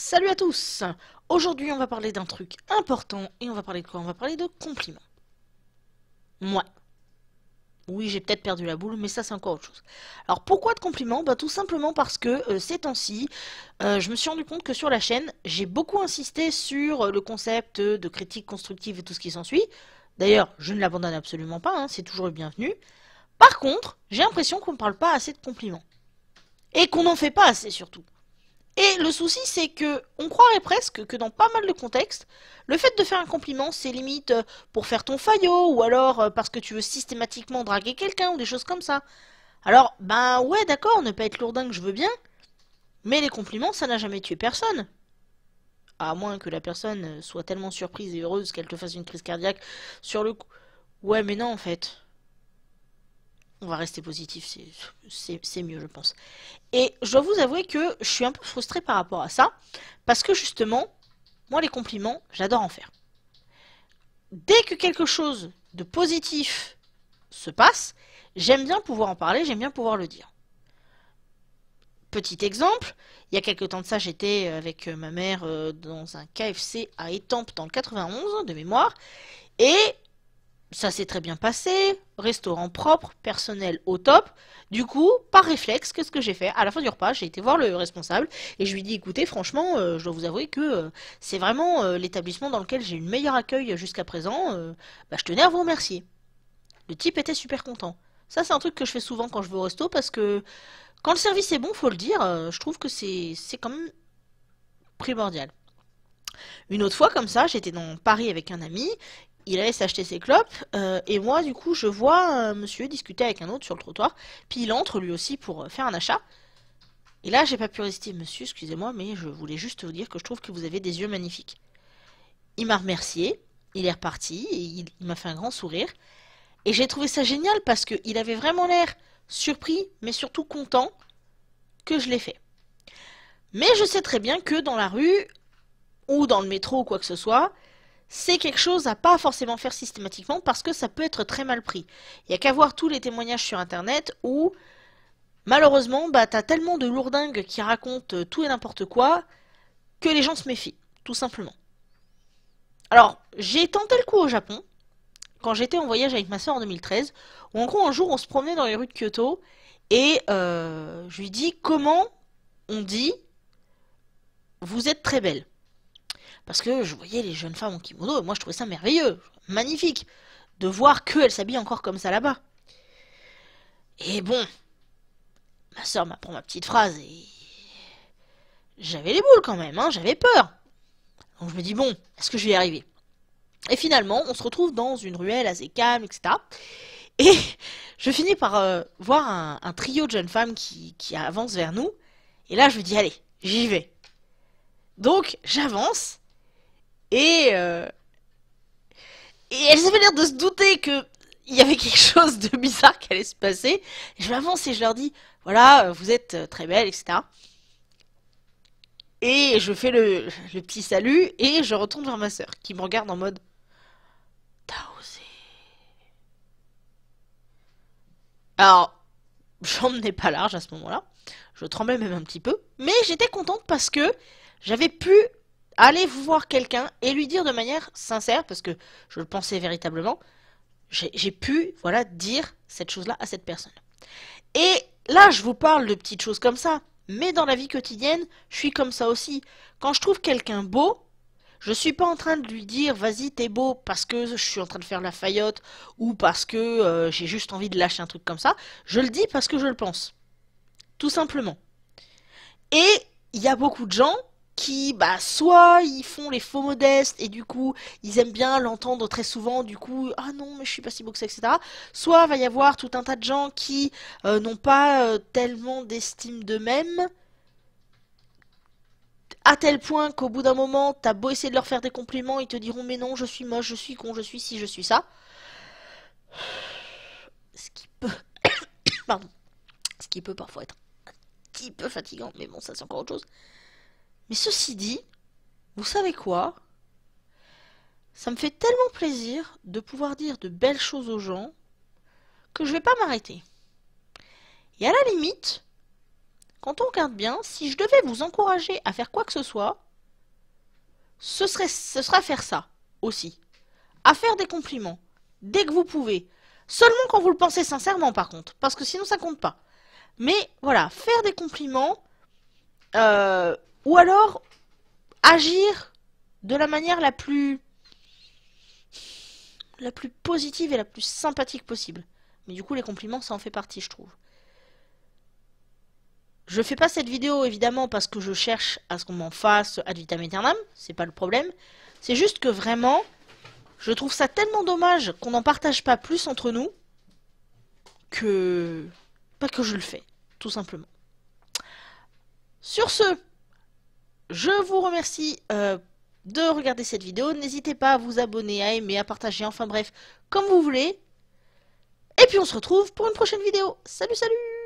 Salut à tous! Aujourd'hui on va parler d'un truc important et on va parler de quoi? On va parler de compliments. Ouais. Oui, j'ai peut-être perdu la boule, mais ça c'est encore autre chose. Alors pourquoi de compliments? Bah tout simplement parce que ces temps-ci, je me suis rendu compte que sur la chaîne, j'ai beaucoup insisté sur le concept de critique constructive et tout ce qui s'ensuit. D'ailleurs, je ne l'abandonne absolument pas, hein, c'est toujours le bienvenu. Par contre, j'ai l'impression qu'on ne parle pas assez de compliments. Et qu'on n'en fait pas assez surtout. Et le souci, c'est que on croirait presque que dans pas mal de contextes, le fait de faire un compliment, c'est limite pour faire ton faillot, ou alors parce que tu veux systématiquement draguer quelqu'un, ou des choses comme ça. Alors, ben ouais, d'accord, ne pas être lourdingue, je veux bien, mais les compliments, ça n'a jamais tué personne. À moins que la personne soit tellement surprise et heureuse qu'elle te fasse une crise cardiaque sur le coup. Ouais, mais non, en fait. On va rester positif, c'est mieux, je pense. Et je dois vous avouer que je suis un peu frustrée par rapport à ça, parce que justement, moi les compliments, j'adore en faire. Dès que quelque chose de positif se passe, j'aime bien pouvoir en parler, j'aime bien pouvoir le dire. Petit exemple, il y a quelques temps de ça, j'étais avec ma mère dans un KFC à Étampes dans le 91 de mémoire, et ça s'est très bien passé, restaurant propre, personnel au top. Du coup, par réflexe, qu'est-ce que j'ai fait? À la fin du repas, j'ai été voir le responsable et je lui ai dit, écoutez, franchement, je dois vous avouer que c'est vraiment l'établissement dans lequel j'ai eu le meilleur accueil jusqu'à présent. Bah, je tenais à vous remercier. Le type était super content. Ça, c'est un truc que je fais souvent quand je vais au resto parce que quand le service est bon, faut le dire, je trouve que c'est quand même primordial. Une autre fois, comme ça, j'étais dans Paris avec un ami, il allait s'acheter ses clopes, et moi, du coup, je vois un monsieur discuter avec un autre sur le trottoir, puis il entre lui aussi pour faire un achat. Et là, j'ai pas pu résister, monsieur, excusez-moi, mais je voulais juste vous dire que je trouve que vous avez des yeux magnifiques. Il m'a remercié, il est reparti, et il m'a fait un grand sourire, et j'ai trouvé ça génial parce qu'il avait vraiment l'air surpris, mais surtout content que je l'ai fait. Mais je sais très bien que dans la rue, ou dans le métro ou quoi que ce soit, c'est quelque chose à pas forcément faire systématiquement parce que ça peut être très mal pris. Il y a qu'à voir tous les témoignages sur internet où malheureusement bah t'as tellement de lourdingues qui racontent tout et n'importe quoi que les gens se méfient, tout simplement. Alors, j'ai tenté le coup au Japon quand j'étais en voyage avec ma soeur en 2013 où en gros un jour on se promenait dans les rues de Kyoto et je lui dis comment on dit vous êtes très belle. Parce que je voyais les jeunes femmes en kimono et moi je trouvais ça merveilleux, magnifique, de voir qu'elles s'habillent encore comme ça là-bas. Et bon, ma soeur m'apprend ma petite phrase et j'avais les boules quand même, hein, j'avais peur. Donc je me dis bon, est-ce que je vais y arriver? Et finalement, on se retrouve dans une ruelle assez calme, etc. Et je finis par voir un trio de jeunes femmes qui avance vers nous. Et là, je me dis allez, j'y vais. Donc j'avance et et elles avaient l'air de se douter que il y avait quelque chose de bizarre qui allait se passer. Et je m'avance et je leur dis, voilà, vous êtes très belle, etc. Et je fais le petit salut et je retourne vers ma sœur qui me regarde en mode, t'as osé. Alors, j'en menais pas large à ce moment-là. Je tremblais même un petit peu. Mais j'étais contente parce que j'avais pu aller voir quelqu'un et lui dire de manière sincère, parce que je le pensais véritablement, j'ai pu, voilà, dire cette chose-là à cette personne. Et là, je vous parle de petites choses comme ça. Mais dans la vie quotidienne, je suis comme ça aussi. Quand je trouve quelqu'un beau, je suis pas en train de lui dire vas-y t'es beau parce que je suis en train de faire la faillotte ou parce que j'ai juste envie de lâcher un truc comme ça. Je le dis parce que je le pense. Tout simplement. Et il y a beaucoup de gens qui, bah, soit ils font les faux modestes et du coup, ils aiment bien l'entendre très souvent, du coup, ah non, mais je suis pas si beau que ça, etc. Soit va y avoir tout un tas de gens qui n'ont pas tellement d'estime d'eux-mêmes, à tel point qu'au bout d'un moment, t'as beau essayer de leur faire des compliments, ils te diront, mais non, je suis moche, je suis con, je suis ci, je suis ça. Ce qui peut, pardon, ce qui peut parfois être un petit peu fatigant, mais bon, ça c'est encore autre chose. Mais ceci dit, vous savez quoi? Ça me fait tellement plaisir de pouvoir dire de belles choses aux gens que je vais pas m'arrêter. Et à la limite, quand on regarde bien, si je devais vous encourager à faire quoi que ce soit, ce sera faire ça aussi. À faire des compliments dès que vous pouvez. Seulement quand vous le pensez sincèrement par contre, parce que sinon ça compte pas. Mais voilà, faire des compliments ou alors agir de la manière la plus positive et la plus sympathique possible. Mais du coup les compliments ça en fait partie je trouve. Je fais pas cette vidéo évidemment parce que je cherche à ce qu'on m'en fasse ad vitam aeternam, c'est pas le problème. C'est juste que vraiment, je trouve ça tellement dommage qu'on n'en partage pas plus entre nous que... pas que je le fais, tout simplement. Sur ce, je vous remercie de regarder cette vidéo. N'hésitez pas à vous abonner, à aimer, à partager, enfin bref, comme vous voulez. Et puis on se retrouve pour une prochaine vidéo. Salut, salut!